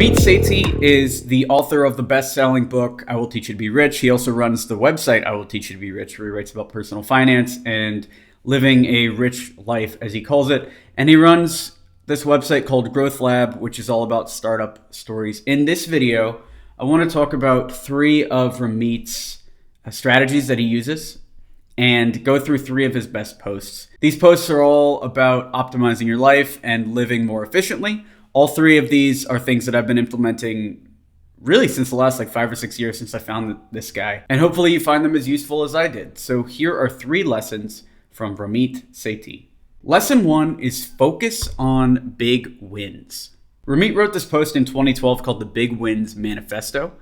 Ramit Sethi is the author of the best-selling book, I Will Teach You to Be Rich. He also runs the website, I Will Teach You to Be Rich, where he writes about personal finance and living a rich life, as he calls it. And he runs this website called Growth Lab, which is all about startup stories. In this video, I want to talk about 3 of Ramit's strategies that he uses and go through 3 of his best posts. These posts are all about optimizing your life and living more efficiently. All 3 of these are things that I've been implementing really since the last 5 or 6 years since I found this guy. And hopefully you find them as useful as I did. So here are 3 lessons from Ramit Sethi. Lesson 1 is focus on big wins. Ramit wrote this post in 2012 called the Big Wins Manifesto.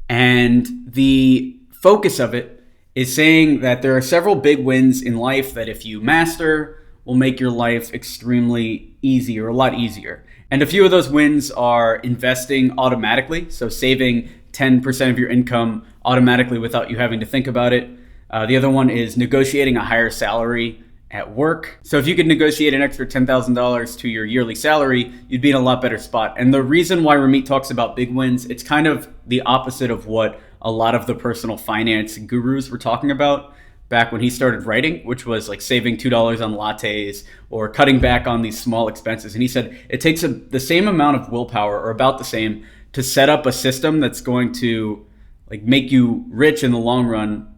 And the focus of it is saying that there are several big wins in life that if you master will make your life extremely easy or a lot easier. And a few of those wins are investing automatically, so saving 10% of your income automatically without you having to think about it. The other one is negotiating a higher salary at work. So if you could negotiate an extra $10,000 to your yearly salary, you'd be in a lot better spot. And the reason why Ramit talks about big wins, it's kind of the opposite of what a lot of the personal finance gurus were talking about back when he started writing, which was saving $2 on lattes or cutting back on these small expenses. And he said it takes the same amount of willpower, or about the same, to set up a system that's going to make you rich in the long run,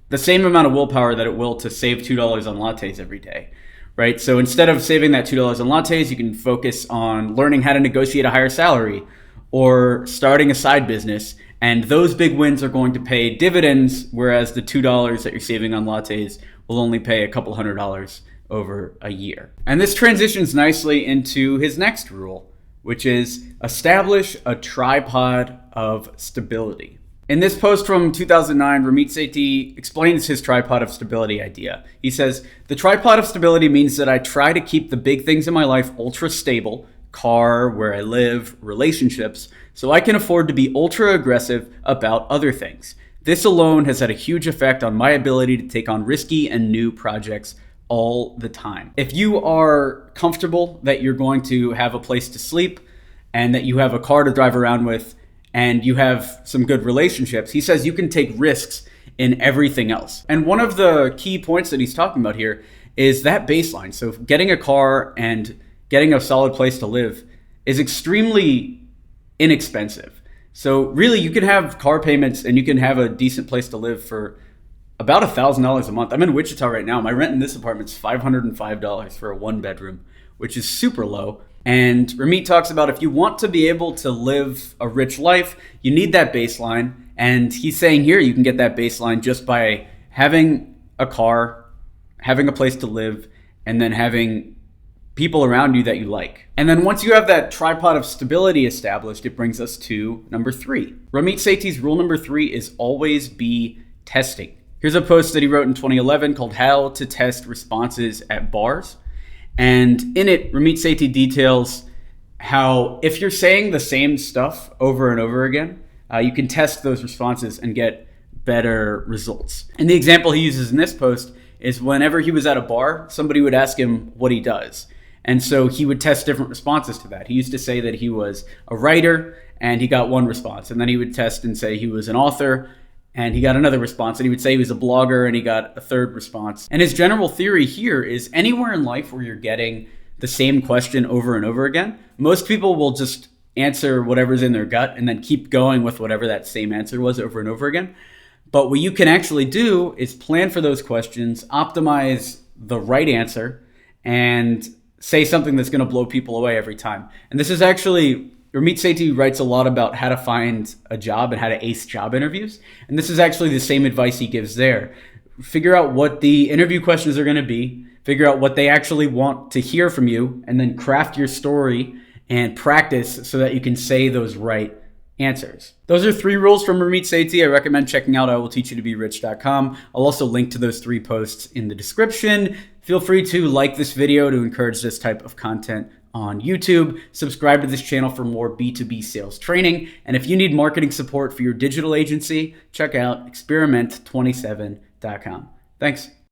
the same amount of willpower that it will to save $2 on lattes every day, right? So instead of saving that $2 on lattes, you can focus on learning how to negotiate a higher salary or starting a side business. And those big wins are going to pay dividends, whereas the $2 that you're saving on lattes will only pay a couple $100 over a year. And this transitions nicely into his next rule, which is establish a tripod of stability. In this post from 2009, Ramit Sethi explains his tripod of stability idea. He says, the tripod of stability means that I try to keep the big things in my life ultra stable, car, where I live, relationships, so I can afford to be ultra aggressive about other things. This alone has had a huge effect on my ability to take on risky and new projects all the time. If you are comfortable that you're going to have a place to sleep and that you have a car to drive around with and you have some good relationships, he says you can take risks in everything else. And one of the key points that he's talking about here is that baseline. So getting a car and getting a solid place to live is extremely inexpensive. So really you can have car payments and you can have a decent place to live for about $1,000 a month. I'm in Wichita right now. My rent in this apartment is $505 for a 1-bedroom, which is super low. And Ramit talks about if you want to be able to live a rich life, you need that baseline. And he's saying here you can get that baseline just by having a car, having a place to live, and then having people around you that you like. And then once you have that tripod of stability established, it brings us to number 3. Ramit Sethi's rule number 3 is always be testing. Here's a post that he wrote in 2011 called How to Test Responses at Bars. And in it, Ramit Sethi details how if you're saying the same stuff over and over again, you can test those responses and get better results. And the example he uses in this post is whenever he was at a bar, somebody would ask him what he does. And so he would test different responses to that. He used to say that he was a writer and he got one response. And then he would test and say he was an author and he got another response. And he would say he was a blogger and he got a third response. And his general theory here is anywhere in life where you're getting the same question over and over again, most people will just answer whatever's in their gut and then keep going with whatever that same answer was over and over again. But what you can actually do is plan for those questions, optimize the right answer, and say something that's going to blow people away every time. And this is actually, Ramit Sethi writes a lot about how to find a job and how to ace job interviews. And this is actually the same advice he gives there. Figure out what the interview questions are going to be, figure out what they actually want to hear from you, and then craft your story and practice so that you can say those right answers. Those are 3 rules from Ramit Sethi. I recommend checking out iwillteachyoutoberich.com. I'll also link to those 3 posts in the description. Feel free to like this video to encourage this type of content on YouTube. Subscribe to this channel for more B2B sales training. And if you need marketing support for your digital agency, check out experiment27.com. Thanks.